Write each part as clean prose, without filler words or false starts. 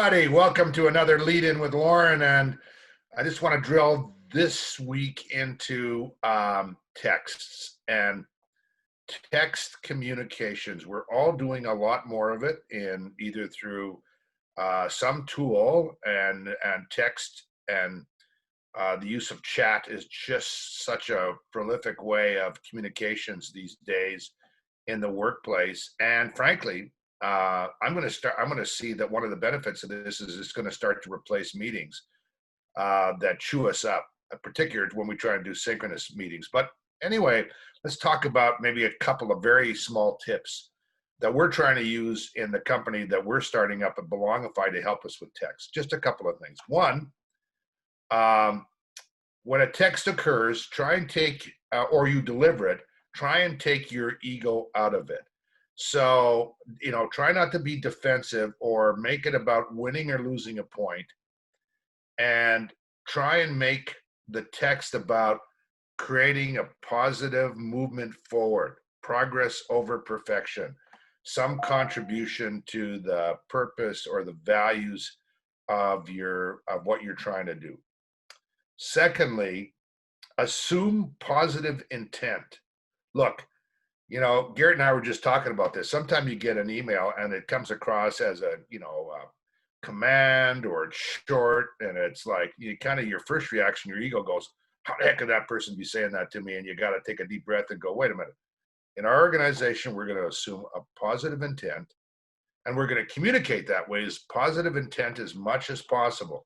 everybody. Welcome to another Lead In with Lorne. And I just want to drill this week into texts and text communications. We're all doing a lot more of it in either through some tool and text, and the use of chat is just such a prolific way of communications these days in the workplace. And frankly, I'm going to see that one of the benefits of this is it's going to start to replace meetings that chew us up, particularly when we try and do synchronous meetings. But anyway, let's talk about maybe a couple of very small tips that we're trying to use in the company that we're starting up at Belongify to help us with text. Just a couple of things. One, when a text occurs, try and take, or you deliver it, try and take your ego out of it. So, try not to be defensive or make it about winning or losing a point, and try and make the text about creating a positive movement forward, progress over perfection, some contribution to the purpose or the values of what you're trying to do. Secondly, assume positive intent. Look, Garrett and I were just talking about this. Sometimes you get an email and it comes across as a command, or it's short, and it's like your first reaction, your ego goes, how the heck could that person be saying that to me? And you got to take a deep breath and go, wait a minute. In our organization, we're going to assume a positive intent, and we're going to communicate that way as positive intent as much as possible.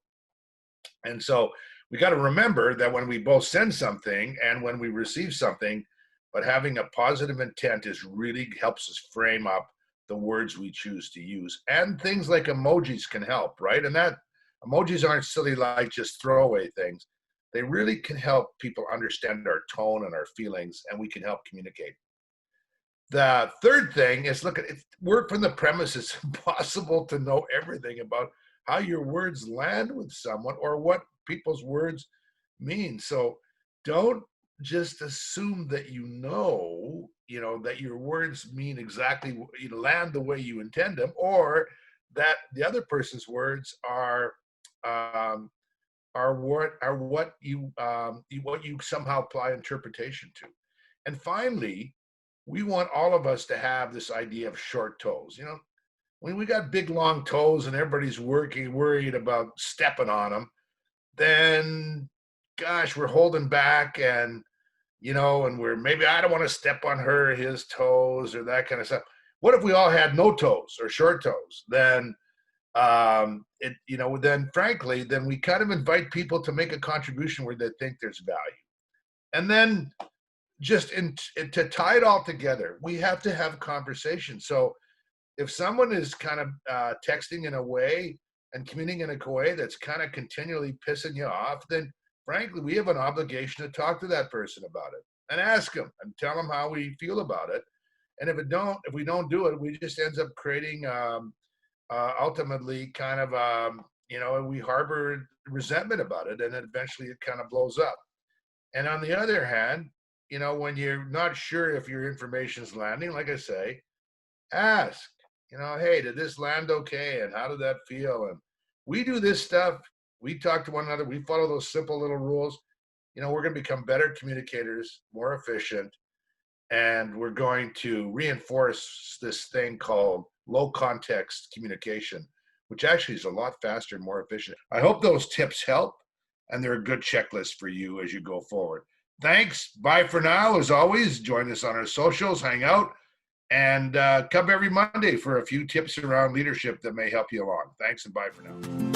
And so we got to remember that when we both send something and when we receive something, but having a positive intent really helps us frame up the words we choose to use. And things like emojis can help, right? And that emojis aren't silly, like just throwaway things. They really can help people understand our tone and our feelings, and we can help communicate. The third thing is, work from the premise it's impossible to know everything about how your words land with someone or what people's words mean. So don't just assume that that your words mean exactly, land the way you intend them, or that the other person's words are what you somehow apply interpretation to. And finally, we want all of us to have this idea of short toes. When we got big long toes and everybody's worried about stepping on them, then gosh, we're holding back, and and we're maybe, I don't want to step on his toes or that kind of stuff. What if we all had no toes or short toes? Then then frankly, then we kind of invite people to make a contribution where they think there's value. And then just to tie it all together, we have to have conversation. So if someone is kind of texting in a way and communicating in a way that's kind of continually pissing you off, then frankly, we have an obligation to talk to that person about it and ask them and tell them how we feel about it. And if we don't do it, we just ends up creating ultimately kind of we harbor resentment about it, and then eventually it kind of blows up. And on the other hand, when you're not sure if your information is landing, like I say, ask, hey, did this land okay? And how did that feel? And we do this stuff. We talk to one another. We follow those simple little rules. We're going to become better communicators, more efficient, and we're going to reinforce this thing called low context communication, which actually is a lot faster and more efficient. I hope those tips help, and they're a good checklist for you as you go forward. Thanks. Bye for now. As always, join us on our socials, hang out, and come every Monday for a few tips around leadership that may help you along. Thanks, and bye for now.